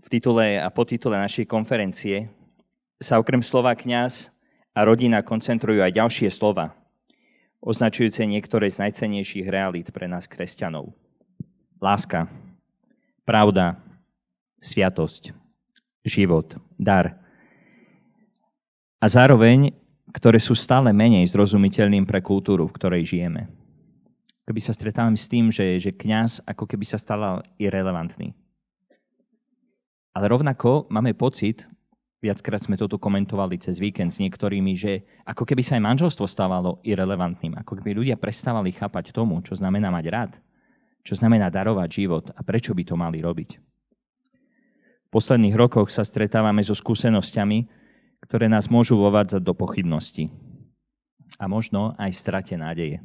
v titule a podtitule našej konferencie sa okrem slova kňaz a rodina koncentrujú aj ďalšie slova, označujúce niektoré z najcennejších realít pre nás kresťanov. Láska, pravda, sviatosť, život, dar. A zároveň, ktoré sú stále menej zrozumiteľným pre kultúru, v ktorej žijeme. Keby sa stretávame s tým, že kňaz ako keby sa stal irelevantný. Ale rovnako máme pocit, viackrát sme to tu komentovali cez víkend s niektorými, že ako keby sa aj manželstvo stávalo irelevantným, ako keby ľudia prestávali chápať tomu, čo znamená mať rád, čo znamená darovať život a prečo by to mali robiť. V posledných rokoch sa stretávame so skúsenosťami, ktoré nás môžu vovádzať do pochybnosti a možno aj strate nádeje.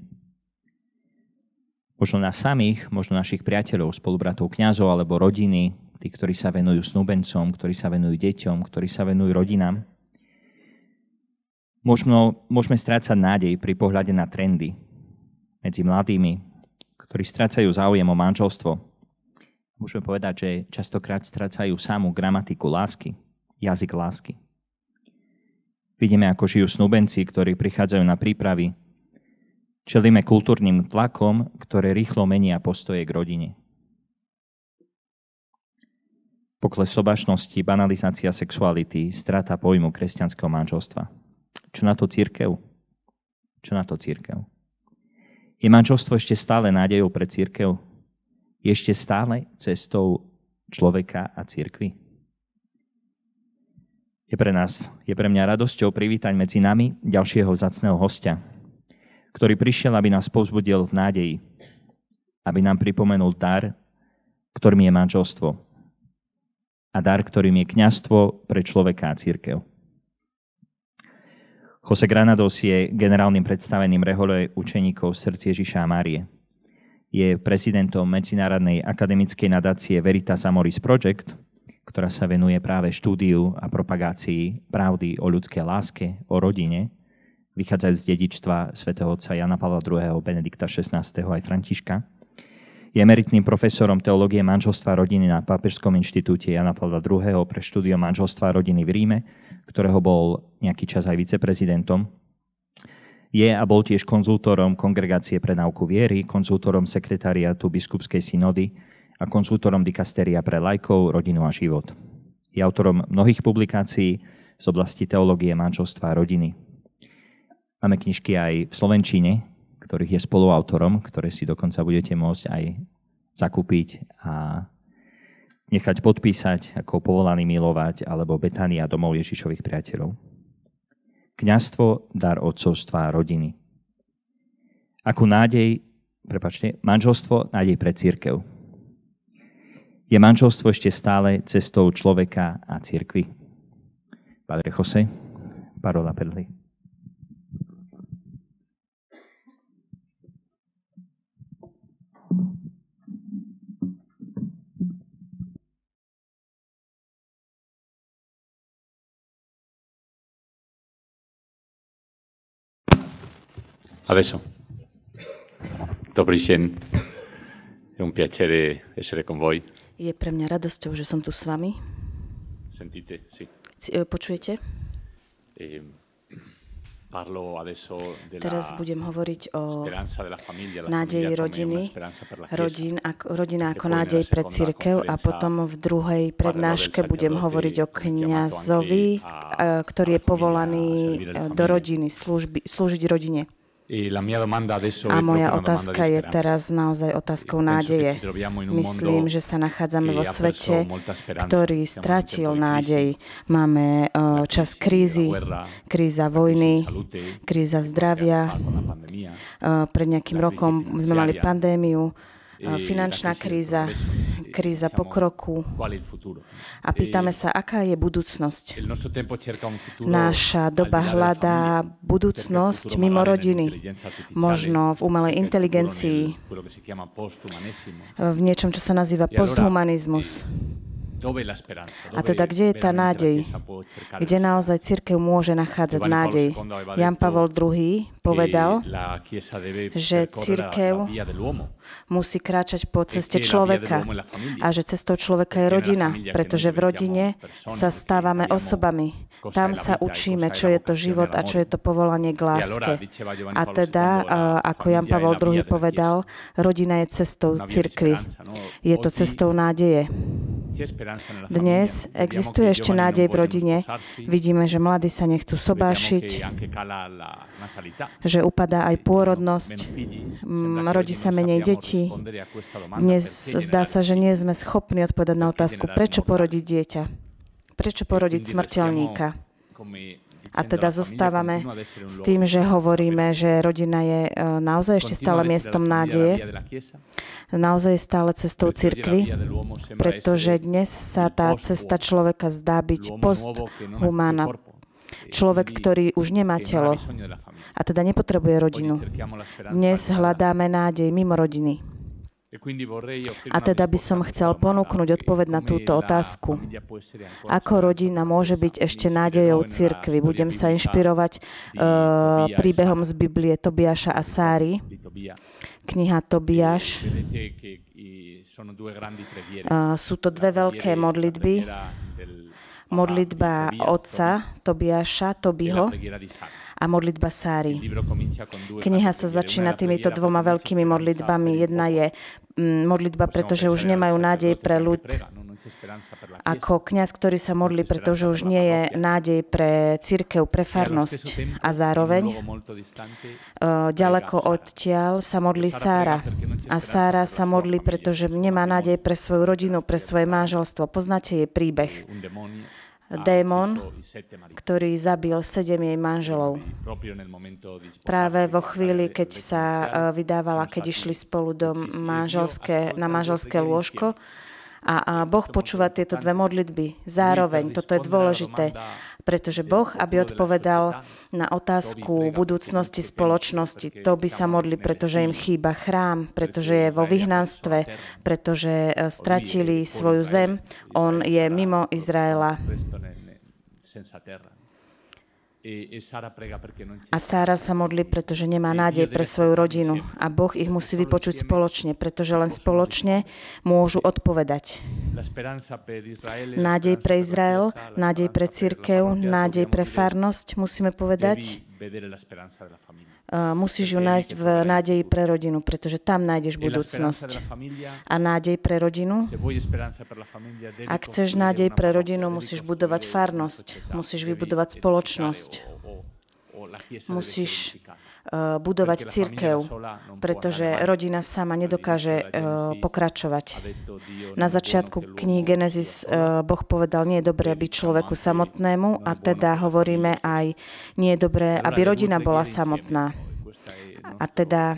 Možno nás samých, možno našich priateľov, spolubratov, kňazov alebo rodiny, tí, ktorí sa venujú snúbencom, ktorí sa venujú deťom, ktorí sa venujú rodinám. Môžeme strácať nádej pri pohľade na trendy medzi mladými, ktorí strácajú záujem o manželstvo. Môžeme povedať, že častokrát strácajú samú gramatiku lásky, jazyk lásky. Vidíme, ako žijú snúbenci, ktorí prichádzajú na prípravy. Čelíme kultúrnym tlakom, ktoré rýchlo menia postoje k rodine. Pokles sobašnosti, banalizácia sexuality, strata pojmu kresťanského manželstva. Čo na to cirkev? Čo na to cirkev? Je manželstvo ešte stále nádejou pre cirkev? Je ešte stále cestou človeka a cirkvi? Je pre mňa radosťou privítať medzi nami ďalšieho vzácneho hostia, ktorý prišiel, aby nás povzbudil v nádeji, aby nám pripomenul dar, ktorým je manželstvo, a dar, ktorým je kňazstvo pre človeka a cirkev. José Granados je generálnym predstaveným rehole učeníkov Srdc Ježiša a Márie. Je prezidentom Medzinárodnej akademickej nadácie Veritas Amoris Project, ktorá sa venuje práve štúdiu a propagácii pravdy o ľudskej láske, o rodine, vychádzajú z dedičstva svätého otca Jana Pavla II., Benedikta XVI. Aj Františka. Je emeritným profesorom teológie manželstva a rodiny na Pápežskom inštitúte Jana Pavla II. Pre štúdium manželstva a rodiny v Ríme, ktorého bol nejaký čas aj viceprezidentom. Je a bol tiež konzultorom Kongregácie pre náuku viery, konzultorom sekretariátu Biskupskej synody a konzultorom dikasteria pre laikov, rodinu a život. Je autorom mnohých publikácií z oblasti teológie manželstva a rodiny. Máme knižky aj v slovenčine, ktorých je spoluautorom, ktoré si dokonca budete môcť aj zakúpiť a nechať podpísať ako Povolaný milovať alebo Betania domov Ježišových priateľov. Kňazstvo, dar otcovstva a rodiny. Manželstvo, nádej pre cirkev. Je manželstvo ešte stále cestou človeka a cirkvi? Padre José, parola per lei. Adesso. Dobrý deň. È un piacere essere con voi. Je pre mňa radosťou, že som tu s vami. Sentite? Sì. Počujete? Parlo adesso della Teraz budem hovoriť o speranza della famiglia, nádeji rodiny, rodina ako nádej pre cirkev a potom v druhej prednáške budem hovoriť o kňazovi, ktorý je povolaný do rodiny, slúžiť rodine. A moja otázka je teraz naozaj otázkou nádeje. Myslím, že sa nachádzame vo svete, ktorý stratil nádej. Máme čas krízy, kríza vojny, kríza zdravia. Pred nejakým rokom sme mali pandémiu, finančná kríza, kríza pokroku. A pýtame sa, aká je budúcnosť. Naša doba hľadá budúcnosť mimo rodiny. Možno v umelej inteligencii, v niečom, čo sa nazýva posthumanizmus. A teda, kde je tá nádej? Kde naozaj cirkev môže nachádzať nádej? Jan Pavol II povedal, že cirkev musí kráčať po ceste človeka a že cestou človeka je rodina, pretože v rodine sa stávame osobami. Tam sa učíme, čo je to život a čo je to povolanie k láske. A teda, ako Jan Pavol II povedal, rodina je cestou cirkvi. Je to cestou nádeje. Dnes existuje ešte nádej v rodine. Vidíme, že mladí sa nechcú sobášiť, že upadá aj pôrodnosť, rodí sa menej detí. Dnes zdá sa, že nie sme schopní odpovedať na otázku, prečo porodiť dieťa, prečo porodiť smrteľníka. A teda zostávame s tým, že hovoríme, že rodina je naozaj ešte stále miestom nádeje, naozaj je stále cestou cirkvi, pretože dnes sa tá cesta človeka zdá byť posthumána. Človek, ktorý už nemá telo a teda nepotrebuje rodinu. Dnes hľadáme nádej mimo rodiny. A teda by som chcel ponúknuť odpoveď na túto otázku. Ako rodina môže byť ešte nádejou cirkvi? Budem sa inšpirovať príbehom z Biblie Tobiáša a Sáry. Kniha Tobiáš. Sú to dve veľké modlitby. Modlitba otca Tobiáša, Tobiho, a modlitba Sáry. Kniha sa začína týmito dvoma veľkými modlitbami. Jedna je modlitba, pretože už nemajú nádej pre ľud. Ako kňaz, ktorý sa modlí, pretože už nie je nádej pre cirkev, pre farnosť. A zároveň ďaleko odtiaľ sa modlí Sára. A Sára sa modlí, pretože nemá nádej pre svoju rodinu, pre svoje manželstvo. Poznáte jej príbeh. Démon, ktorý zabil 7 jej manželov. Práve vo chvíli, keď sa vydávala, keď išli spolu na manželské lôžko. A Boh počúva tieto dve modlitby. Zároveň, toto je dôležité, pretože Boh, aby odpovedal na otázku budúcnosti spoločnosti, to by sa modli, pretože im chýba chrám, pretože je vo vyhnanstve, pretože stratili svoju zem, on je mimo Izraela. A Sára sa modlí, pretože nemá nádej pre svoju rodinu. A Boh ich musí vypočuť spoločne, pretože len spoločne môžu odpovedať. Nádej pre Izrael, nádej pre cirkev, nádej pre farnosť, musíme povedať. Musíš ju nájsť v nádeji pre rodinu, pretože tam nájdeš budúcnosť. A nádej pre rodinu? Ak chceš nádej pre rodinu, musíš budovať farnosť, musíš vybudovať spoločnosť, musíš budovať cirkev, pretože rodina sama nedokáže pokračovať. Na začiatku knihy Genesis Boh povedal, nie je dobré byť človeku samotnému, a teda hovoríme aj, nie je dobré, aby rodina bola samotná. A teda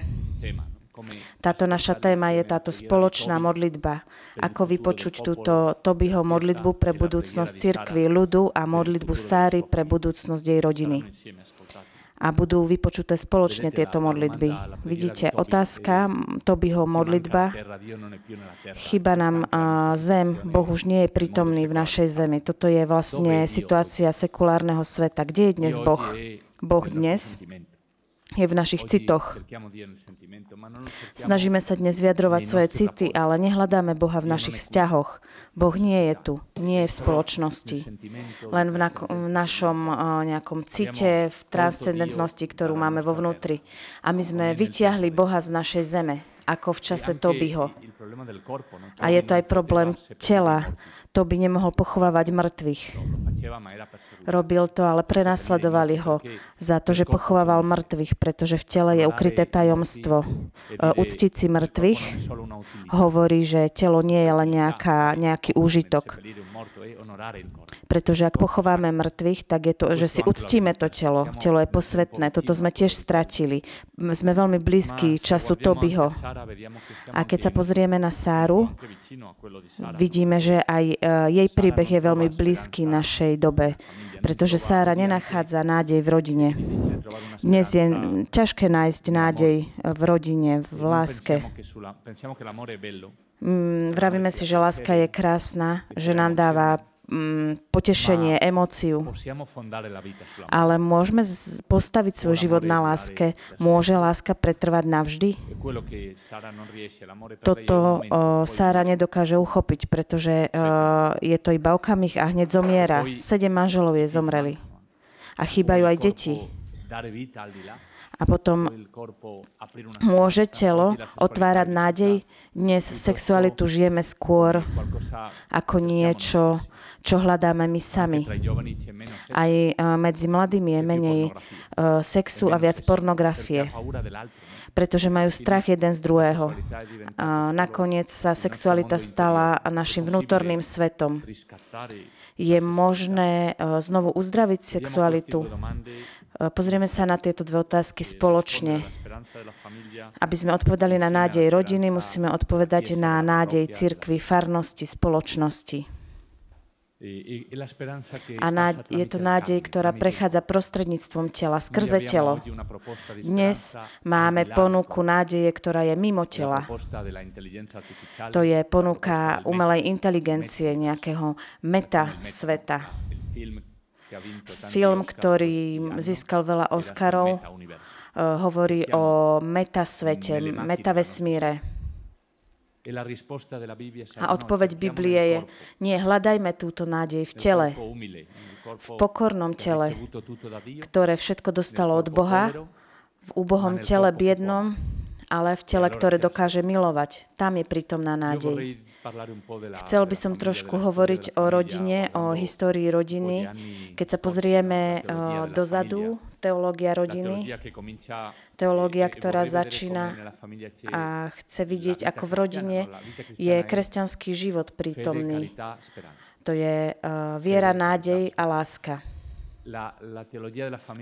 táto naša téma je táto spoločná modlitba. Ako vypočuť túto Tobiho modlitbu pre budúcnosť cirkvi, ľudu a modlitbu Sáry pre budúcnosť jej rodiny. A budú vypočuté spoločne tieto modlitby. Vidíte, otázka, Tobiho modlitba, chýba nám zem, Boh už nie je prítomný v našej zemi. Toto je vlastne situácia sekulárneho sveta. Kde je dnes Boh? Boh dnes je v našich citoch. Snažíme sa dnes vyjadrovať svoje city, ale nehľadáme Boha v našich vzťahoch. Boh nie je tu, nie je v spoločnosti. Len v našom nejakom cite, v transcendentnosti, ktorú máme vo vnútri. A my sme vytiahli Boha z našej zeme, ako v čase Tobiho. A je to aj problém tela. Tobi nemohol pochovávať mŕtvych. Robil to, ale prenasledovali ho za to, že pochovával mŕtvych, pretože v tele je ukryté tajomstvo. Uctiť si mŕtvych hovorí, že telo nie je len nejaký úžitok. Pretože ak pochováme mŕtvych, tak je to, že si uctíme to telo. Telo je posvätné. Toto sme tiež stratili. Sme veľmi blízki času Tobiho. A keď sa pozrieme na Sáru, vidíme, že aj jej príbeh je veľmi blízky našej dobe. Pretože Sára nenachádza nádej v rodine. Dnes je ťažké nájsť nádej v rodine, v láske. Vravíme si, že láska je krásna, že nám dáva potešenie, emóciu. Ale môžeme postaviť svoj život na láske. Môže láska pretrvať navždy? Toto Sára nedokáže uchopiť, pretože je to iba okamih a hneď zomiera. 7 manželov jej zomreli. A chýbajú aj deti. A potom môže telo otvárať nádej. Dnes sexualitu žijeme skôr ako niečo, čo hľadáme my sami. Aj medzi mladými je menej sexu a viac pornografie, pretože majú strach jeden z druhého. Nakoniec sa sexualita stala našim vnútorným svetom. Je možné znovu uzdraviť sexualitu? Pozrieme sa na tieto dve otázky spoločne. Aby sme odpovedali na nádej rodiny, musíme odpovedať na nádej cirkvi, farnosti, spoločnosti. A je to nádej, ktorá prechádza prostredníctvom tela, skrze telo. Dnes máme ponuku nádeje, ktorá je mimo tela. To je ponuka umelej inteligencie, nejakého meta sveta. Film, ktorý získal veľa Oscarov, hovorí o metasvete, metavesmíre. A odpoveď Biblie je, nie, hľadajme túto nádej v tele, v pokornom tele, ktoré všetko dostalo od Boha, v úbohom tele biednom, ale v tele, ktoré dokáže milovať. Tam je prítomná nádej. Chcel by som trošku hovoriť o rodine, o histórii rodiny. Keď sa pozrieme dozadu, teológia rodiny, teológia, ktorá začína a chce vidieť, ako v rodine je kresťanský život prítomný. To je viera, nádej a láska.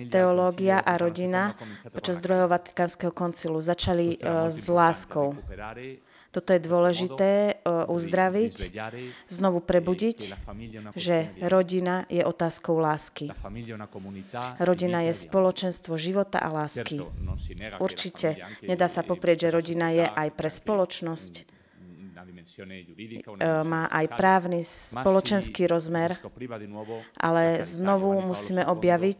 Teológia a rodina počas druhého Vatikánskeho koncilu začali s láskou. Toto je dôležité uzdraviť, znovu prebudiť, že rodina je otázkou lásky. Rodina je spoločenstvo života a lásky. Určite nedá sa poprieť, že rodina je aj pre spoločnosť. Má aj právny, spoločenský rozmer, ale znovu musíme objaviť,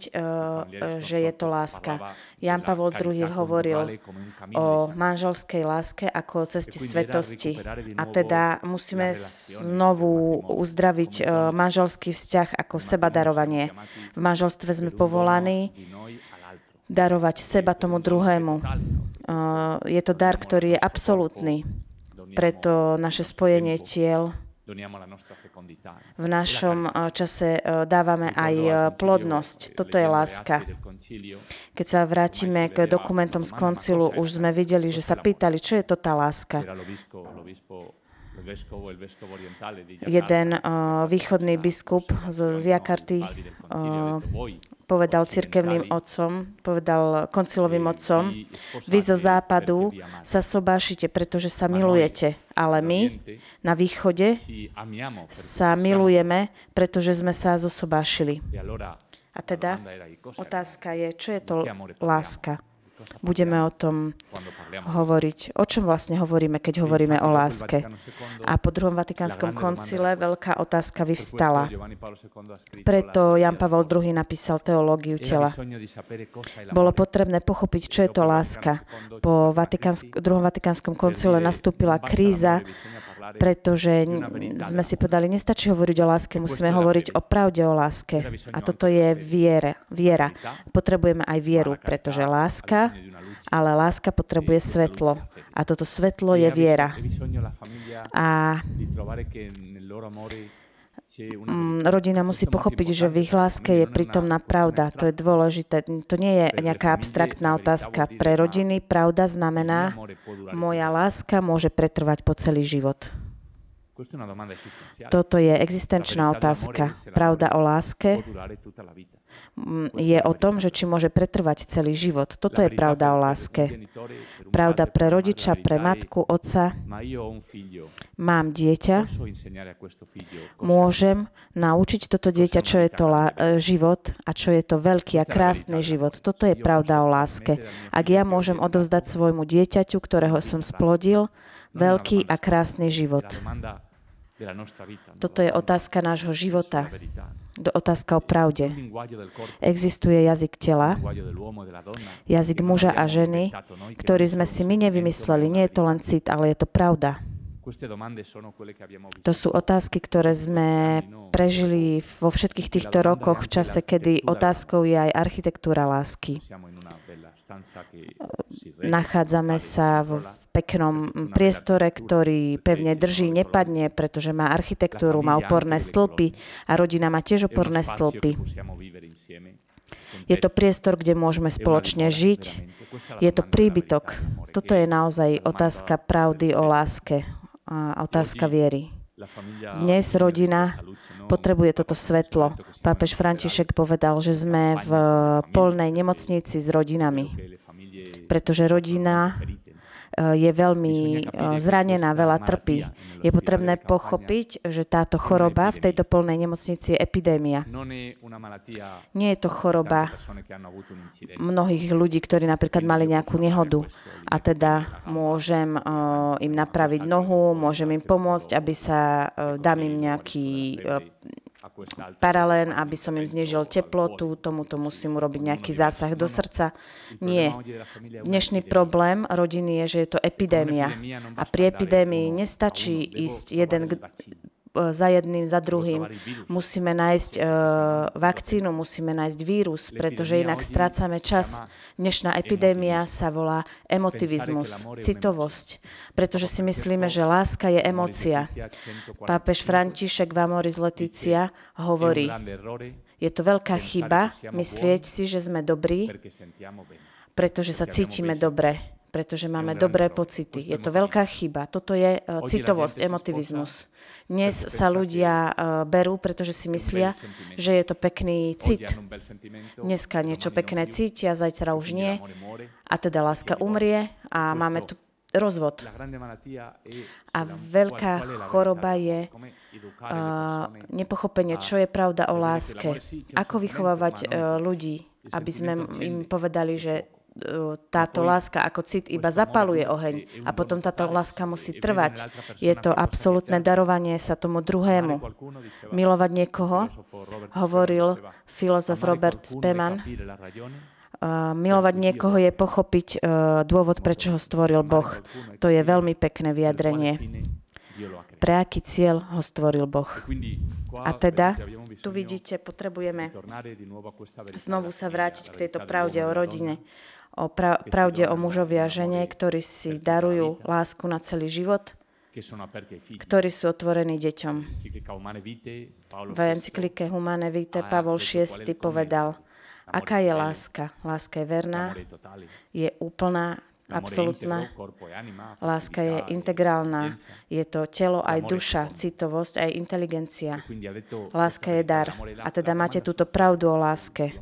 že je to láska. Ján Pavol II hovoril o manželskej láske ako o ceste svetosti. A teda musíme znovu uzdraviť manželský vzťah ako sebadarovanie. V manželstve sme povolaní darovať seba tomu druhému. Je to dar, ktorý je absolútny. Preto naše spojenie tiel v našom čase dávame aj plodnosť. Toto je láska. Keď sa vrátime k dokumentom z koncilu, už sme videli, že sa pýtali, čo je to tá láska. Jeden východný biskup z Jakarty povedal cirkevným otcom, povedal koncilovým otcom, vy zo západu sa sobášite, pretože sa milujete, ale my na východe sa milujeme, pretože sme sa zosobášili. A teda otázka je, čo je to láska? Budeme o tom hovoriť. O čom vlastne hovoríme, keď hovoríme o láske? A po druhom Vatikánskom koncile veľká otázka vyvstala. Preto Ján Pavol II napísal teológiu tela. Bolo potrebné pochopiť, čo je to láska. Po druhom Vatikánskom koncile nastúpila kríza, pretože sme si povedali, nestačí hovoriť o láske, musíme hovoriť o pravde o láske. A toto je viera. Potrebujeme aj vieru, pretože láska, ale láska potrebuje svetlo. A toto svetlo je viera. A rodina musí pochopiť, že v ich láske je prítomná pravda. To je dôležité. To nie je nejaká abstraktná otázka. Pre rodiny pravda znamená, moja láska môže pretrvať po celý život. Toto je existenčná otázka. Pravda o láske je o tom, že či môže pretrvať celý život. Toto je pravda o láske. pravda pre rodiča, pre matku, otca. Mám dieťa, môžem naučiť toto dieťa, čo je to život a čo je to veľký a krásny život. Toto je pravda o láske. Ak ja môžem odovzdať svojmu dieťaťu, ktorého som splodil, veľký a krásny život. Toto je otázka nášho života. Otázka o pravde. Existuje jazyk tela, jazyk muža a ženy, ktorý sme si my nevymysleli. Nie je to len cit, ale je to pravda. To sú otázky, ktoré sme prežili vo všetkých týchto rokoch v čase, kedy otázkou je aj architektúra lásky. Nachádzame sa v peknom priestore, ktorý pevne drží, nepadne, pretože má architektúru, má oporné stĺpy a rodina má tiež oporné stĺpy. Je to priestor, kde môžeme spoločne žiť. Je to príbytok. Toto je naozaj otázka pravdy o láske a otázka viery. Dnes rodina potrebuje toto svetlo. Pápež František povedal, že sme v polnej nemocnici s rodinami, pretože rodina je veľmi zranená, veľa trpí. Je potrebné pochopiť, že táto choroba v tejto polnej nemocnici je epidémia. Nie je to choroba mnohých ľudí, ktorí napríklad mali nejakú nehodu a teda môžem im napraviť nohu, môžem im pomôcť, aby sa dám im nejaký paralén, aby som im znížil teplotu, tomuto musím urobiť nejaký zásah do srdca. Nie. Dnešný problém rodiny je, že je to epidémia. A pri epidémii nestačí ísť za jedným, za druhým. Musíme nájsť vakcínu, musíme nájsť vírus, pretože inak strácame čas. Dnešná epidémia sa volá emotivizmus, citovosť, pretože si myslíme, že láska je emócia. Pápež František v Amoris Laetitia hovorí, je to veľká chyba myslieť si, že sme dobrí, pretože sa cítime dobre, pretože máme dobré pocity. Je to veľká chyba. Toto je citovosť, emotivizmus. Dnes sa ľudia berú, pretože si myslia, že je to pekný cit. Dneska niečo pekné cítia, zajtra už nie. A teda láska umrie a máme tu rozvod. A veľká choroba je nepochopenie, čo je pravda o láske. Ako vychovávať ľudí, aby sme im povedali, že táto láska ako cit iba zapaluje oheň a potom táto láska musí trvať. Je to absolútne darovanie sa tomu druhému. Milovať niekoho, hovoril filozof Robert Spemann, milovať niekoho je pochopiť dôvod, prečo ho stvoril Boh. To je veľmi pekné vyjadrenie. Pre aký cieľ ho stvoril Boh. A teda, tu vidíte, potrebujeme znovu sa vrátiť k tejto pravde o rodine, o pravde o mužovi a žene, ktorí si darujú lásku na celý život, ktorí sú otvorení deťom. V encyklike Humane Vitae Pavol VI povedal, aká je láska? Láska je verná, je úplná, absolútna. Láska je integrálna. Je to telo aj duša, citovosť aj inteligencia. Láska je dar. A teda máte túto pravdu o láske.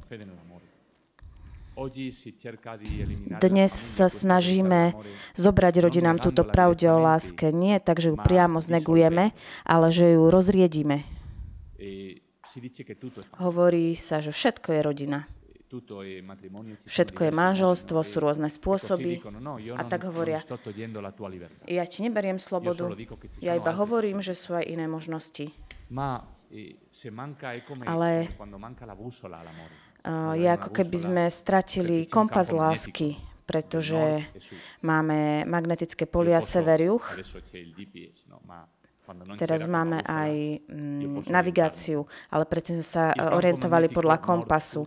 Dnes sa snažíme zobrať rodinám túto pravdu o láske. Nie tak, že ju priamo znegujeme, ale že ju rozriedíme. Hovorí sa, že všetko je rodina. Všetko je manželstvo, sú rôzne spôsoby. A tak hovoria, ja ti neberiem slobodu, ja iba hovorím, že sú aj iné možnosti. Ale je ako keby sme stratili kompas lásky, pretože máme magnetické polia sever-juh. Teraz máme aj navigáciu, ale predtým sme sa orientovali podľa kompasu.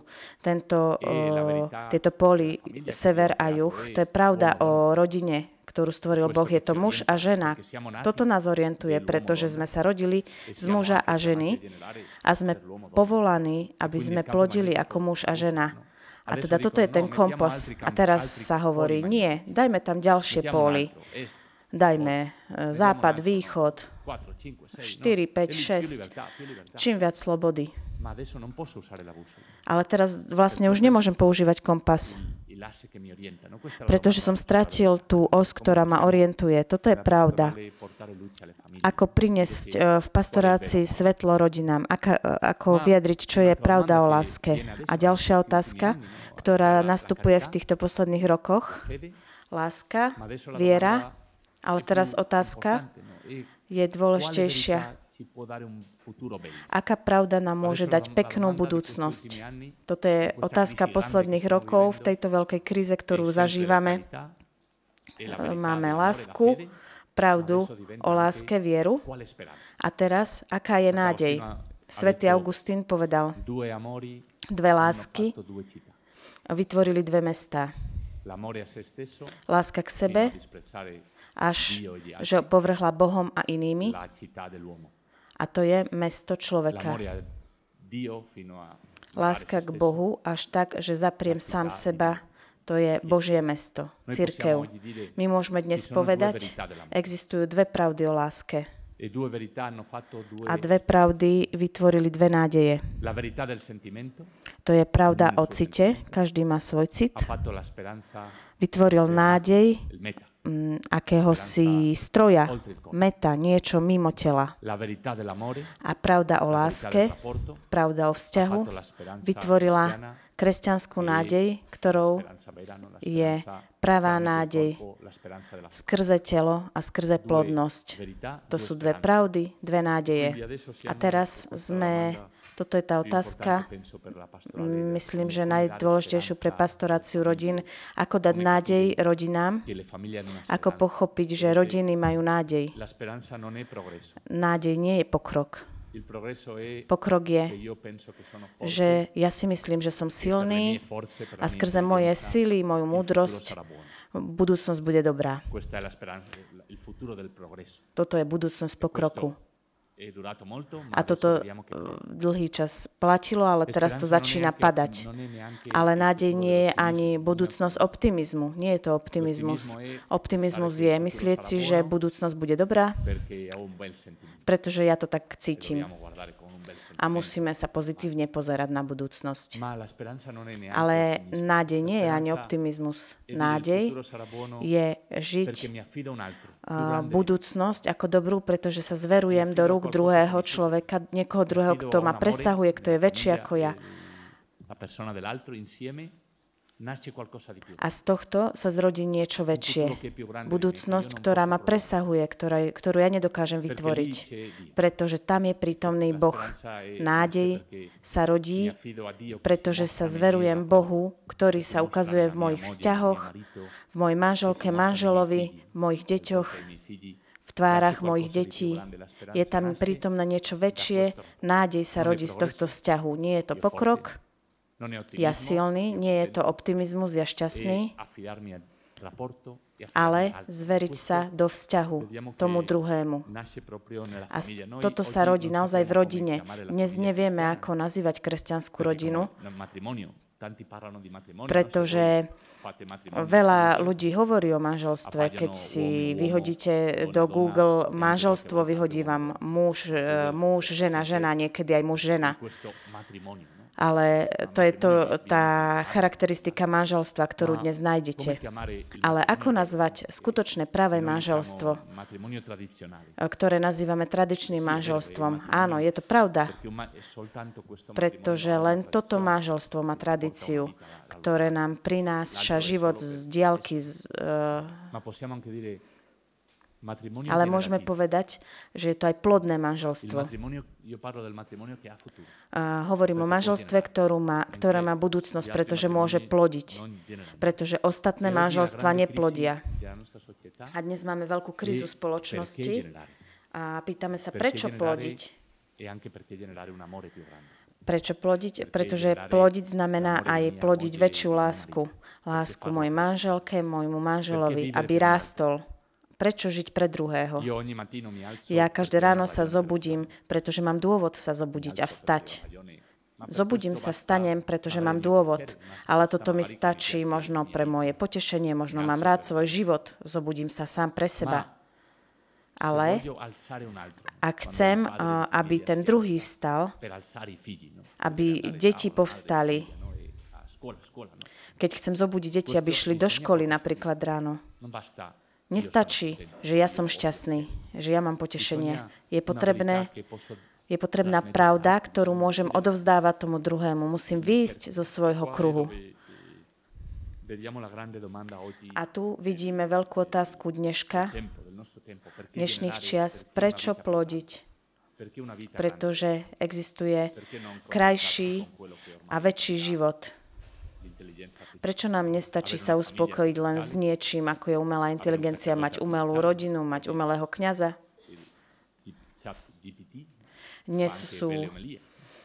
Tieto póly sever a juh, to je pravda o rodine, ktorú stvoril Boh. Je to muž a žena. Toto nás orientuje, pretože sme sa rodili z muža a ženy a sme povolaní, aby sme plodili ako muž a žena. A teda toto je ten kompas. A teraz sa hovorí, nie, dajme tam ďalšie póly. Dajme západ, východ, 4, 5, 6, čím viac slobody. Ale teraz vlastne už nemôžem používať kompas. pretože som stratil tú os, ktorá ma orientuje. Toto je pravda. Ako priniesť v pastorácii svetlo rodinám? Ako vyjadriť, čo je pravda o láske? A ďalšia otázka, ktorá nastupuje v týchto posledných rokoch. Láska, viera, ale teraz otázka je dôležitejšia. Aká pravda nám môže dať peknú budúcnosť? Toto je otázka posledných rokov v tejto veľkej kríze, ktorú zažívame. Máme lásku, pravdu o láske, vieru. A teraz, aká je nádej? Svätý Augustín povedal, dve lásky vytvorili dve mestá. Láska k sebe, až že povrhla Bohom a inými. A to je mesto človeka. Láska k Bohu až tak, že zapriem sám seba, to je Božie mesto, cirkev. My môžeme dnes povedať, existujú dve pravdy o láske. A dve pravdy vytvorili dve nádeje. To je pravda o cite, každý má svoj cit. Vytvoril nádej akéhosi stroja, meta, niečo mimo tela. A pravda o láske, pravda o vzťahu vytvorila kresťanskú nádej, ktorou je pravá nádej skrze telo a skrze plodnosť. To sú dve pravdy, dve nádeje. A teraz toto je tá otázka, myslím, že najdôležitejšiu pre pastoráciu rodín, ako dať nádej rodinám, ako pochopiť, že rodiny majú nádej. Nádej nie je pokrok. Pokrok je, že ja si myslím, že som silný a skrze moje sily, moju múdrosť, budúcnosť bude dobrá. Toto je budúcnosť pokroku. A toto dlhý čas platilo, ale teraz to začína padať. Ale nádej nie je ani budúcnosť optimizmu. Nie je to optimizmus. Optimizmus je myslieť si, že budúcnosť bude dobrá, pretože ja to tak cítim. A musíme sa pozitívne pozerať na budúcnosť. Ale nádej nie je ani optimizmus. Nádej je žiť budúcnosť ako dobrú, pretože sa zverujem do rúk druhého človeka, niekoho druhého, kto ma presahuje, kto je väčší ako ja. A z tohto sa zrodí niečo väčšie. Budúcnosť, ktorá ma presahuje, ktorú ja nedokážem vytvoriť. Pretože tam je prítomný Boh. Nádej sa rodí, pretože sa zverujem Bohu, ktorý sa ukazuje v mojich vzťahoch, v mojej manželke, manželovi, v mojich deťoch, v tvárach mojich detí. Je tam prítomné niečo väčšie. Nádej sa rodí z tohto vzťahu. Nie je to pokrok, ja silný, nie je to optimizmus, ja šťastný, ale zveriť sa do vzťahu tomu druhému. A toto sa rodí naozaj v rodine. Dnes nevieme, ako nazývať kresťanskú rodinu, pretože veľa ľudí hovorí o manželstve. Keď si vyhodíte do Google manželstvo, vyhodí vám muž, žena, niekedy aj muž, žena. Ale to je tá charakteristika manželstva, ktorú dnes nájdete. Ale ako nazvať skutočné pravé manželstvo, ktoré nazývame tradičným manželstvom? Áno, je to pravda, pretože len toto manželstvo má tradíciu, ktoré nám prináša život z diaľky. Ale môžeme povedať, že je to aj plodné manželstvo. Hovorím o manželstve, ktoré má budúcnosť, pretože môže plodiť. Pretože ostatné manželstva neplodia. A dnes máme veľkú krízu spoločnosti a pýtame sa, prečo plodiť? Prečo plodiť? Pretože plodiť znamená aj plodiť väčšiu lásku. Lásku mojej manželke, môjmu manželovi, aby rástol. Prečo žiť pre druhého? Ja každé ráno sa zobudím, pretože mám dôvod sa zobudiť a vstať. Zobudím sa, vstanem, pretože mám dôvod. Ale toto mi stačí možno pre moje potešenie, možno mám rád svoj život. Zobudím sa sám pre seba. Ale ak chcem, aby ten druhý vstal, aby deti povstali, Keď chcem zobudiť deti, aby šli do školy napríklad ráno, nestačí, že ja som šťastný, že ja mám potešenie. Je potrebná pravda, ktorú môžem odovzdávať tomu druhému. Musím výjsť zo svojho kruhu. A tu vidíme veľkú otázku dnešných čias. Prečo plodiť? Pretože existuje krajší a väčší život. Prečo nám nestačí sa uspokojiť len s niečím, ako je umelá inteligencia, mať umelú rodinu, mať umelého kňaza?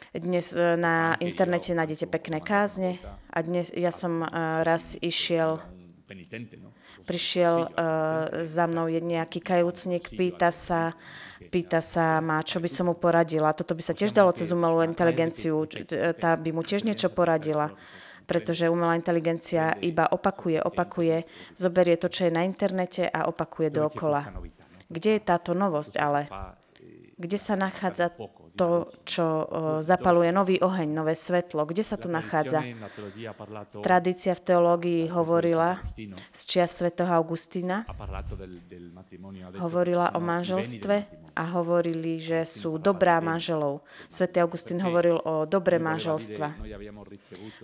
Dnes na internete nájdete pekné kázne a dnes ja som raz prišiel za mnou nejaký kajúcnik, pýta sa ma, čo by som mu poradila. Toto by sa tiež dalo cez umelú inteligenciu, tá by mu tiež niečo poradila, pretože umelá inteligencia iba opakuje, zoberie to, čo je na internete a opakuje dookola. Kde je táto novosť ale? Kde sa nachádza to, čo zapaluje nový oheň, nové svetlo? Kde sa to nachádza? Tradícia v teológii hovorila z čias svätého Augustína, hovorila o manželstve a hovorili, že sú dobrá manželov. Svätý Augustín hovoril o dobre manželstva,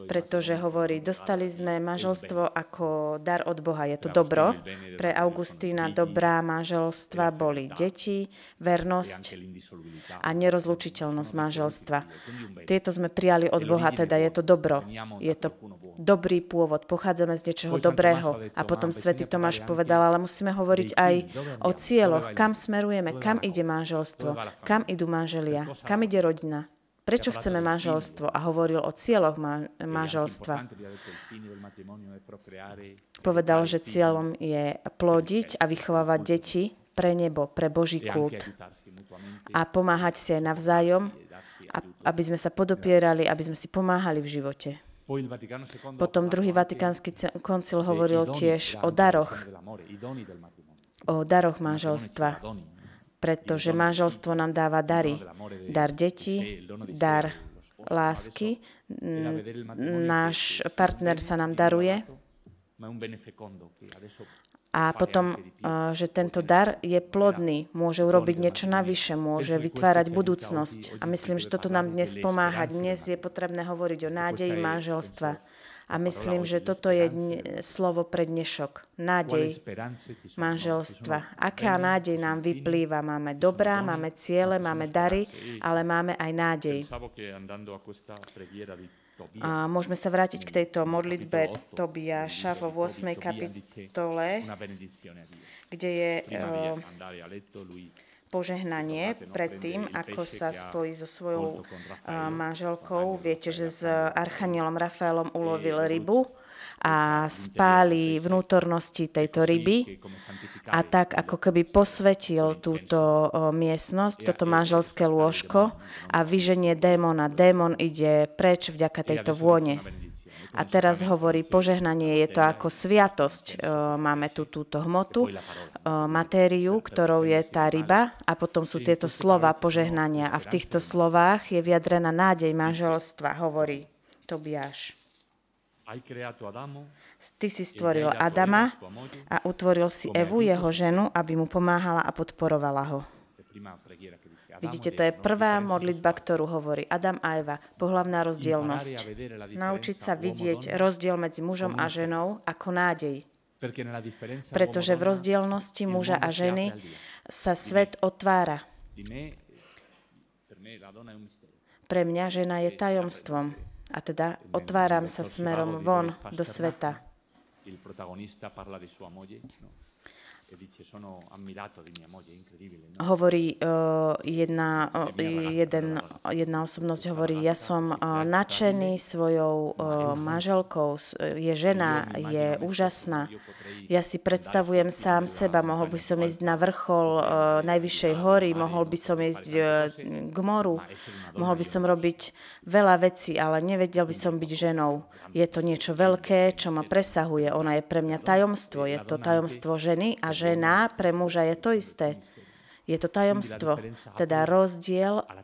pretože hovorí, dostali sme manželstvo ako dar od Boha. Je to dobro. Pre Augustína dobrá manželstva boli deti, vernosť a nerozlučiteľnosť manželstva. Tieto sme prijali od Boha, teda je to dobro. Je to dobrý pôvod, pochádzame z niečoho dobrého. A potom svätý Tomáš povedal, ale musíme hovoriť aj o cieľoch, kam smerujeme, kam ide manželstvo, kam idú manželia, kam ide rodina. Prečo chceme manželstvo? A hovoril o cieľoch manželstva. Povedal, že cieľom je plodiť a vychovávať deti pre nebo, pre Boží kult. A pomáhať si aj navzájom, aby sme sa podopierali, aby sme si pomáhali v živote. Potom druhý Vatikánsky koncil hovoril tiež o daroch manželstva, pretože manželstvo nám dáva dary. Dar detí, dar lásky, náš partner sa nám daruje a potom, že tento dar je plodný, môže urobiť niečo navyše, môže vytvárať budúcnosť. A myslím, že toto nám dnes pomáha. Dnes je potrebné hovoriť o nádeji manželstva. A myslím, že toto je slovo pre dnešok. Nádej manželstva. Aká nádej nám vyplýva? Máme dobrá, máme ciele, máme dary, ale máme aj nádej. A môžeme sa vrátiť k tejto modlitbe Tobiáša vo 8. kapitole, kde je požehnanie predtým, ako sa spojí so svojou manželkou. Viete, že s archanielom Rafaelom ulovil rybu a spáli vnútornosti tejto ryby a tak ako keby posvetil túto miestnosť, toto manželské lôžko a vyženie démona. Démon ide preč vďaka tejto vône. A teraz hovorí požehnanie, je to ako sviatosť. Máme tu túto hmotu, matériu, ktorou je tá ryba a potom sú tieto slova požehnania. A v týchto slovách je vyjadrená nádej manželstva, hovorí Tobiáš. Ty si stvoril Adama a utvoril si Evu, jeho ženu, aby mu pomáhala a podporovala ho. Vidíte, to je prvá modlitba, ktorú hovorí Adam a Eva, pohlavná rozdielnosť. Naučiť sa vidieť rozdiel medzi mužom a ženou ako nádej. Pretože v rozdielnosti muža a ženy sa svet otvára. Pre mňa žena je tajomstvom. A teda otváram sa smerom von do sveta. Hovorí jedna osobnosť, hovorí, ja som nadšený svojou manželkou, je žena, je úžasná. Ja si predstavujem sám seba, mohol by som ísť na vrchol najvyššej hory, mohol by som ísť k moru, mohol by som robiť veľa vecí, ale nevedel by som byť ženou. Je to niečo veľké, čo ma presahuje. Ona je pre mňa tajomstvo. Je to tajomstvo ženy a žena pre muža je to isté. Je to tajomstvo. Teda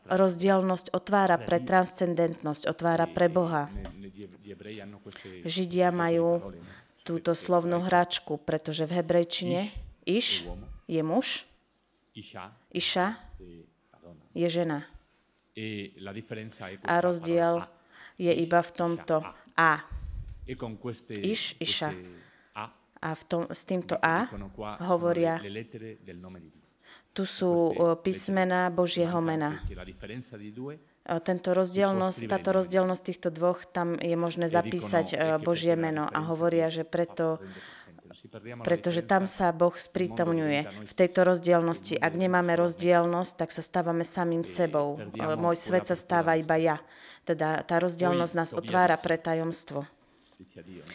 rozdielnosť otvára pre transcendentnosť, otvára pre Boha. Židia majú túto slovnú hračku, pretože v hebrejčine iš je muž, iša je žena. A rozdiel je iba v tomto a. Iš, iša. A s týmto a hovoria, tu sú písmená Božieho mena. Táto rozdielnosť týchto dvoch, tam je možné zapísať Božie meno a hovoria, že pretože tam sa Boh sprítomňuje v tejto rozdielnosti. Ak nemáme rozdielnosť, tak sa stávame samým sebou. Môj svet sa stáva iba ja. Teda tá rozdielnosť nás otvára pre tajomstvo.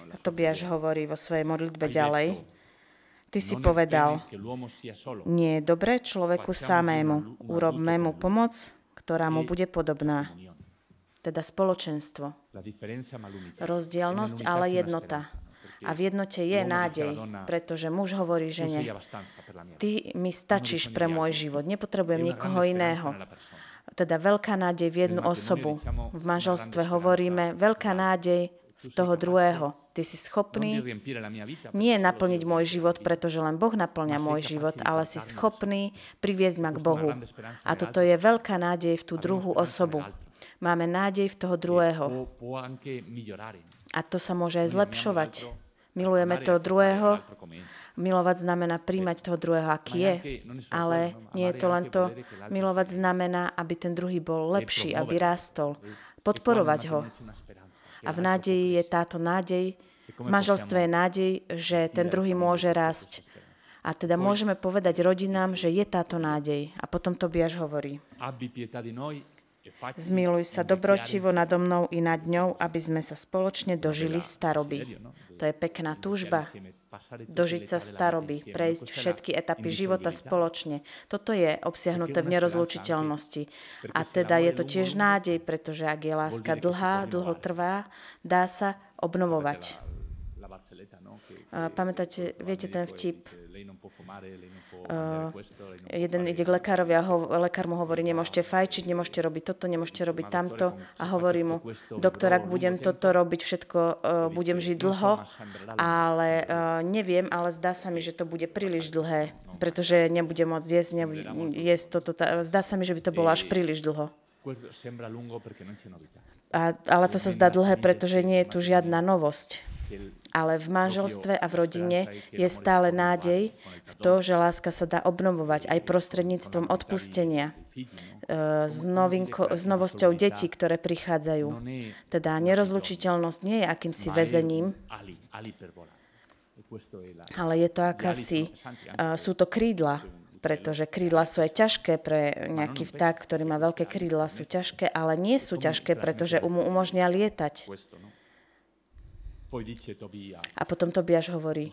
A Tobiáš hovorí vo svojej modlitbe ďalej. Ty si povedal, nie je dobré človeku samému, urobme mu pomoc, ktorá mu bude podobná. Teda spoločenstvo. Rozdielnosť, ale jednota. A v jednote je nádej, pretože muž hovorí žene, ty mi stačíš pre môj život, nepotrebujem nikoho iného. Teda veľká nádej v jednu osobu. V manželstve hovoríme, veľká nádej v toho druhého. Ty si schopný nie naplniť môj život, pretože len Boh naplňa môj život, ale si schopný priviesť ma k Bohu. A toto je veľká nádej v tú druhú osobu. Máme nádej v toho druhého. A to sa môže aj zlepšovať. Milujeme toho druhého. Milovať znamená príjmať toho druhého, aký je. Ale nie je to len to. Milovať znamená, aby ten druhý bol lepší, aby rástol. Podporovať ho. A v nádeji je táto nádej, v manželstve je nádej, že ten druhý môže rásť. A teda môžeme povedať rodinám, že je táto nádej. A potom Tobiáš hovorí, zmiluj sa dobrotivo nado mnou i nad ňou, aby sme sa spoločne dožili staroby. To je pekná túžba. Dožiť sa staroby, prejsť všetky etapy života spoločne. Toto je obsiahnuté v nerozlučiteľnosti. A teda je to tiež nádej, pretože ak je láska dlhá, dlho trvá, dá sa obnovovať. Pamätáte, viete ten vtip? Jeden ide k lekárovi a lekár mu hovorí, nemôžete fajčiť, nemôžete robiť toto, nemôžete robiť tamto. A hovorí mu, doktor, ak budem toto robiť, všetko budem žiť dlho, ale neviem, ale zdá sa mi, že to bude príliš dlhé, pretože nebudem môcť jesť toto. Zdá sa mi, že by to bolo až príliš dlho. Ale to sa zdá dlhé, pretože nie je tu žiadna novosť. Ale v manželstve a v rodine je stále nádej v to, že láska sa dá obnovovať aj prostredníctvom odpustenia. S novosťou detí, ktoré prichádzajú. Teda nerozlučiteľnosť nie je akýmsi väzením, ale je to akási, sú to krídla, pretože krídla sú aj ťažké pre nejaký vták, ktorý má veľké krídla, sú ťažké, ale nie sú ťažké, pretože mu umožnia lietať. A potom Tobiáš hovorí,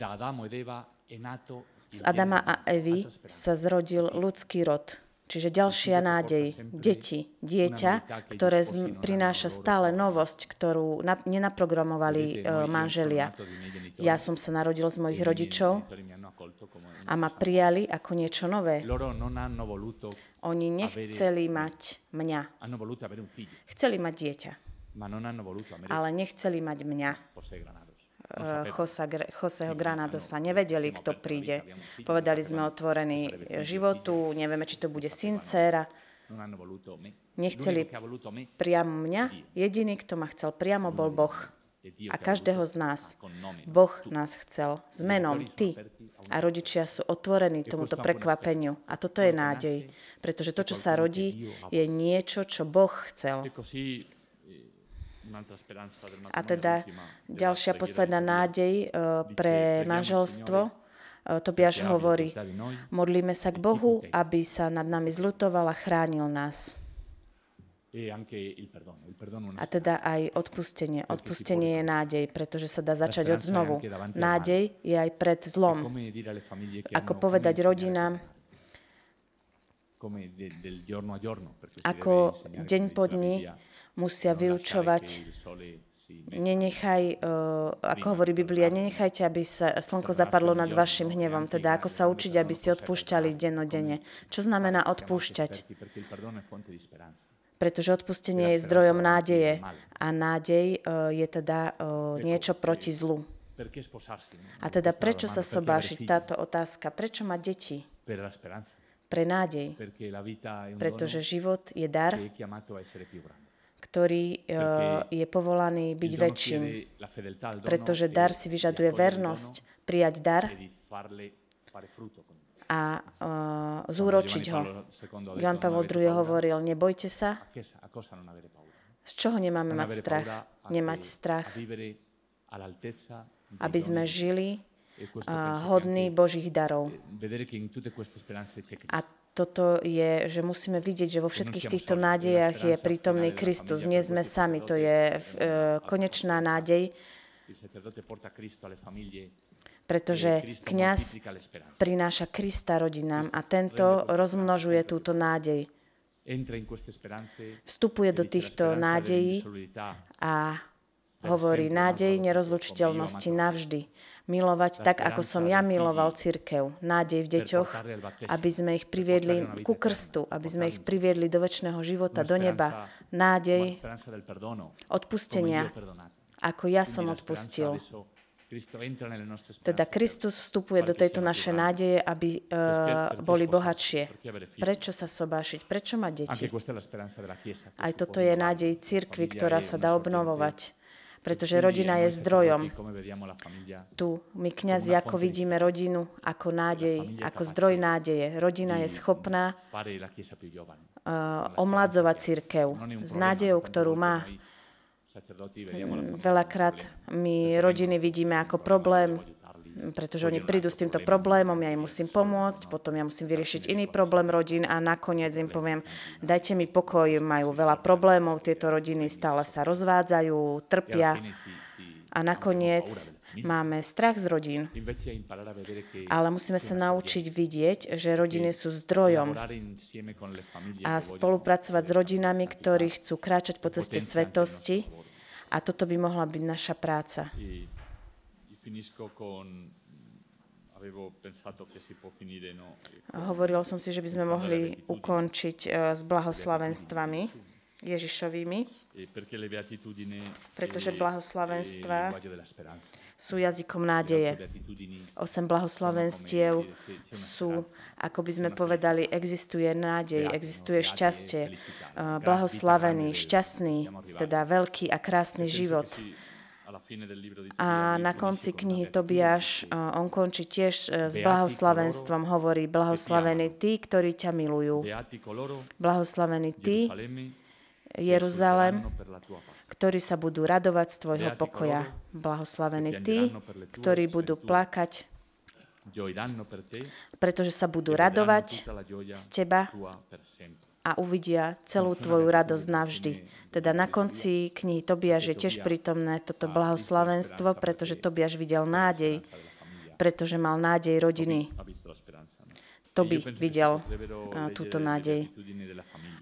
z Adama a Evy sa zrodil ľudský rod, čiže ďalšia nádej, deti, dieťa, ktoré prináša stále novosť, ktorú nenaprogramovali manželia. Ja som sa narodil z mojich rodičov a ma prijali ako niečo nové. Oni nechceli mať mňa. Chceli mať dieťa. Ale nechceli mať mňa, Joseho Granadosa. Nevedeli, kto príde. Povedali sme otvorení životu, nevieme, či to bude syn, dcéra. Nechceli priamo mňa. Jediný, kto ma chcel priamo, bol Boh. A každého z nás. Boh nás chcel s menom, ty. A rodičia sú otvorení tomuto prekvapeniu. A toto je nádej. Pretože to, čo sa rodí, je niečo, čo Boh chcel. A teda ďalšia posledná nádej pre manželstvo. Tobiáš hovorí, modlíme sa k Bohu, aby sa nad nami zľutoval a chránil nás. A teda aj odpustenie. Odpustenie je nádej, pretože sa dá začať od znovu. Nádej je aj pred zlom. Ako povedať rodinám, ako deň po dni musia vyučovať, nenechaj, ako hovorí Biblia, nenechajte, aby sa slnko zapadlo nad vašim hnevom, teda ako sa učiť, aby ste odpúšťali dennodenne. Čo znamená odpúšťať? pretože odpustenie je zdrojom nádeje a nádej je teda niečo proti zlu. A teda prečo sa sobášiť? Táto otázka. Prečo mať deti? Pre nádej. Pretože život je dar, ktorý je povolaný byť väčším. Pretože dar si vyžaduje vernosť, prijať dar a zúročiť ho. Ján Pavol II hovoril, nebojte sa. Z čoho nemáme mať strach? Nemať strach, aby sme žili hodní Božích darov. A toto je, že musíme vidieť, že vo všetkých týchto nádejach je prítomný Kristus. Nie sme sami, to je konečná nádej, pretože kňaz prináša Krista rodinám a tento rozmnožuje túto nádej. Vstupuje do týchto nádejí a hovorí nádej nerozlučiteľnosti navždy. Milovať tak, ako som ja miloval cirkev. Nádej v deťoch, aby sme ich priviedli ku krstu, aby sme ich priviedli do večného života, do neba. Nádej odpustenia, ako ja som odpustil. Teda Kristus vstupuje do tejto našej nádeje, aby boli bohatšie. Prečo sa sobášiť? Prečo mať deti? Aj toto je nádej cirkvi, ktorá sa dá obnovovať. Pretože rodina je zdrojom. Tu my kňazi, ako vidíme rodinu, ako nádej, ako zdroj nádeje. Rodina je schopná omladzovať cirkev s nádejou, ktorú má. Veľakrát my rodiny vidíme ako problém, pretože oni prídu s týmto problémom, ja im musím pomôcť, potom ja musím vyriešiť iný problém rodín a nakoniec im poviem, dajte mi pokoj, majú veľa problémov, tieto rodiny stále sa rozvádzajú, trpia a nakoniec máme strach z rodín. Ale musíme sa naučiť vidieť, že rodiny sú zdrojom a spolupracovať s rodinami, ktorí chcú kráčať po ceste svetosti a toto by mohla byť naša práca. Hovoril som si, že by sme mohli ukončiť s blahoslavenstvami Ježišovými, pretože blahoslavenstva sú jazykom nádeje. 8 blahoslavenstiev sú, ako by sme povedali, existuje nádej, existuje šťastie, blahoslavený, šťastný, teda veľký a krásny život. A na konci knihy Tobiáš, on končí tiež s blahoslavenstvom, hovorí, blahoslavení tí, ktorí ťa milujú. Blahoslavení tí, Jeruzalém, ktorí sa budú radovať z tvojho pokoja. Blahoslavení tí, ktorí budú plakať, pretože sa budú radovať z teba a uvidia celú tvoju radosť navždy. Teda na konci knihy Tobiáš je tiež prítomné toto blahoslavenstvo, pretože Tobiáš videl nádej, pretože mal nádej rodiny. Tobi videl túto nádej.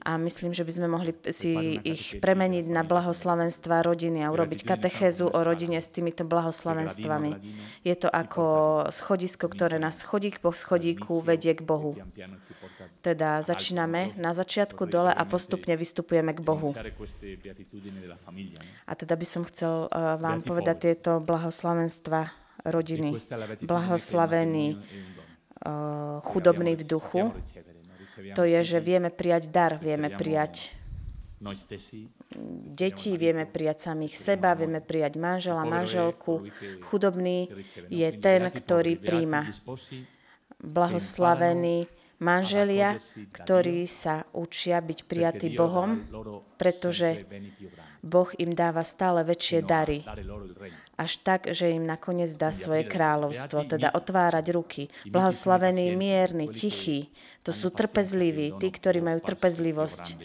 A myslím, že by sme mohli si ich premeniť na blahoslavenstva rodiny a urobiť katechézu o rodine s týmito blahoslavenstvami. Je to ako schodisko, ktoré nás schodík po schodíku vedie k Bohu. Teda začíname na začiatku dole a postupne vystupujeme k Bohu. A teda by som chcel vám povedať tieto blahoslavenstva rodiny. Blahoslavený chudobný v duchu, to je, že vieme prijať dar, vieme prijať deti, vieme prijať samých seba, vieme prijať manžela, manželku. Chudobný je ten, ktorý príjma. Blahoslavení manželia, ktorí sa učia byť prijatí Bohom, pretože Boh im dáva stále väčšie dary. Až tak, že im nakoniec dá svoje kráľovstvo, teda otvárať ruky. Blahoslavení, mierni, tichí, to sú trpezliví. Tí, ktorí majú trpezlivosť,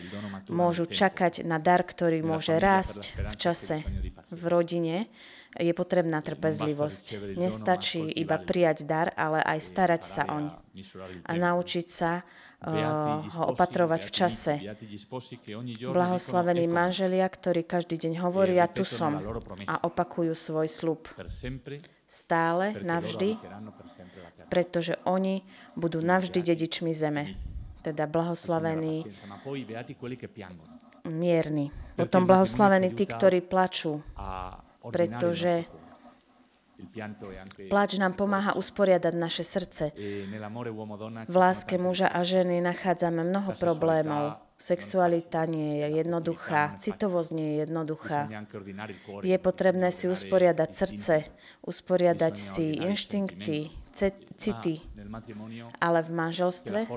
môžu čakať na dar, ktorý môže rásť v čase, v rodine. Je potrebná trpezlivosť. Nestačí iba prijať dar, ale aj starať sa oň a naučiť sa ho opatrovať v čase. Blahoslavení manželia, ktorí každý deň hovoria, tu som, a opakujú svoj sľub. Stále, navždy, pretože oni budú navždy dedičmi zeme. Teda blahoslavení mierny. Potom blahoslavení tí, ktorí plačú, pretože pláč nám pomáha usporiadať naše srdce. V láske muža a ženy nachádzame mnoho problémov. Sexualita nie je jednoduchá, citovosť nie je jednoduchá. Je potrebné si usporiadať srdce, usporiadať si inštinkty, city, ale v manželstve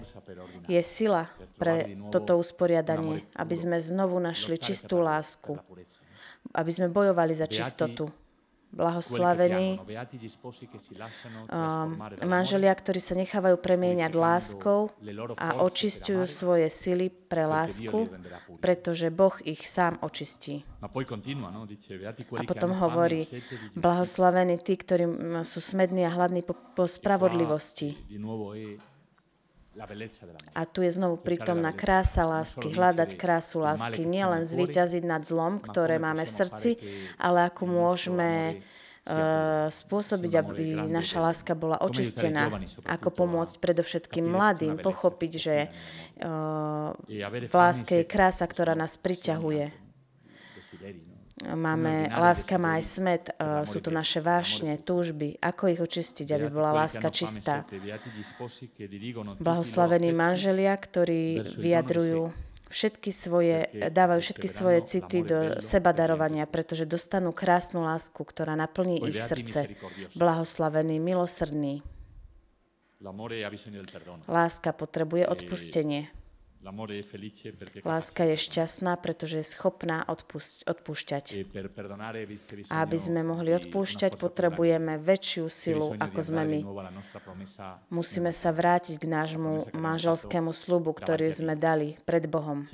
je sila pre toto usporiadanie, aby sme znovu našli čistú lásku, aby sme bojovali za čistotu. Blahoslavení manželia, ktorí sa nechávajú premieňať láskou a očisťujú svoje sily pre lásku, pretože Boh ich sám očistí. A potom hovorí, blahoslavení tí, ktorí sú smední a hladní po spravodlivosti. A tu je znovu prítomná krása lásky, hľadať krásu lásky, nielen zvíťaziť nad zlom, ktoré máme v srdci, ale ako môžeme spôsobiť, aby naša láska bola očistená, ako pomôcť predovšetkým mladým, pochopiť, že v láske je krása, ktorá nás priťahuje. Láska má aj smet, sú to naše vášne, túžby. Ako ich očistiť, aby bola láska čistá? Blahoslavení manželia, ktorí vyjadrujú dávajú všetky svoje city do sebadarovania, pretože dostanú krásnu lásku, ktorá naplní ich srdce. Blahoslavení milosrdní. Láska potrebuje odpustenie. Láska je šťastná, pretože je schopná odpúšťať. A aby sme mohli odpúšťať, potrebujeme väčšiu silu, ako sme my. Musíme sa vrátiť k nášmu manželskému sľubu, ktorý sme dali pred Bohom.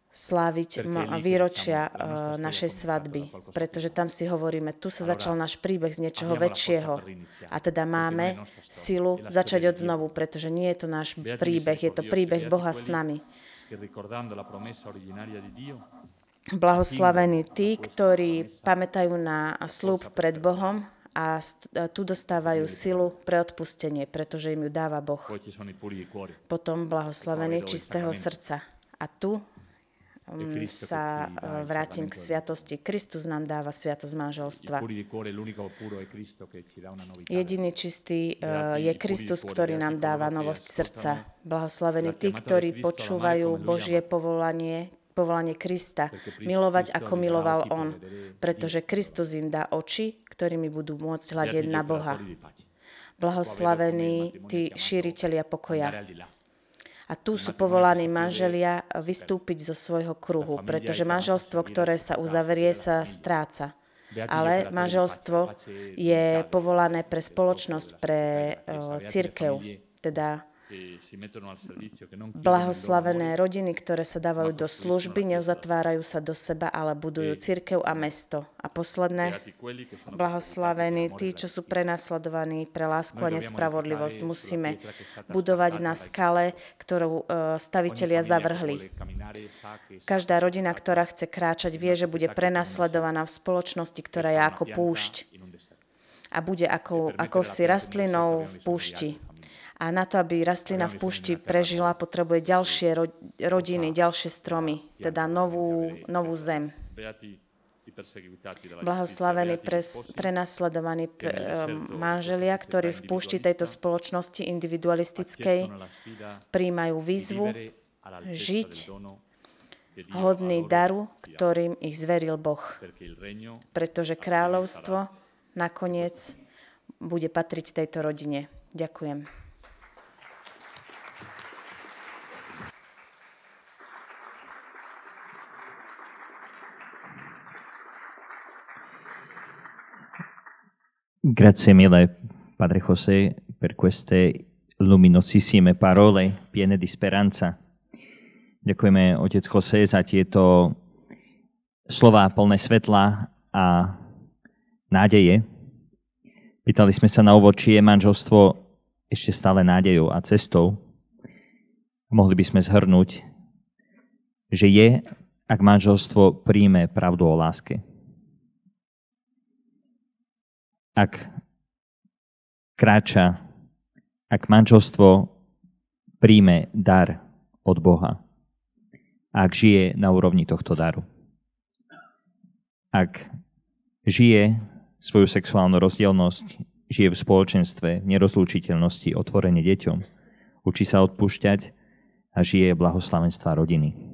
Sláviť výročia našej svadby, pretože tam si hovoríme, tu sa začal náš príbeh z niečoho väčšieho. A teda máme silu začať od znovu, pretože nie je to náš príbeh, je to príbeh Boha s nami. Blahoslavení tí, ktorí pamätajú na sľub pred Bohom a tu dostávajú silu pre odpustenie, pretože im ju dáva Boh. Potom blahoslavení čistého srdca. A tu sa vrátim k sviatosti. Kristus nám dáva sviatosť manželstva. Jediný čistý je Kristus, ktorý nám dáva novosť srdca. Blahoslavení tí, ktorí počúvajú Božie povolanie Krista, milovať ako miloval On, pretože Kristus im dá oči, ktorými budú môcť hľadiť na Boha. Blahoslavení tí šíritelia pokoja. A tu sú povolaní manželia vystúpiť zo svojho kruhu, pretože manželstvo, ktoré sa uzavrie, sa stráca. Ale manželstvo je povolané pre spoločnosť, pre cirkev, teda blahoslavené rodiny, ktoré sa dávajú do služby, neuzatvárajú sa do seba, ale budujú cirkev a mesto. A posledné, blahoslavení tí, čo sú prenasledovaní pre lásku a nespravodlivosť. Musíme budovať na skale, ktorú stavitelia zavrhli. Každá rodina, ktorá chce kráčať, vie, že bude prenasledovaná v spoločnosti, ktorá je ako púšť a bude akousi rastlinou v púšti. A na to, aby rastlina v púšti prežila, potrebuje ďalšie rodiny, ďalšie stromy, teda novú zem. Blahoslavení prenasledovaní manželia, ktorí v púšti tejto spoločnosti individualistickej prijímajú výzvu žiť hodný daru, ktorým ich zveril Boh. Pretože kráľovstvo nakoniec bude patriť tejto rodine. Ďakujem. Grazie mille, Padre José, per queste luminosissime parole piene di speranza. Ďakujeme, Otec José, za tieto slová plné svetla a nádeje. Pýtali sme sa na úvod, či je manželstvo ešte stále nádejou a cestou. Mohli by sme zhrnúť, že je, ak manželstvo príjme pravdu o láske. Ak kráča, ak manželstvo príjme dar od Boha. ak žije na úrovni tohto daru. Ak žije svoju sexuálnu rozdielnosť, žije v spoločenstve, v nerozlúčiteľnosti, otvorene deťom, učí sa odpúšťať a žije blahoslavenstva rodiny.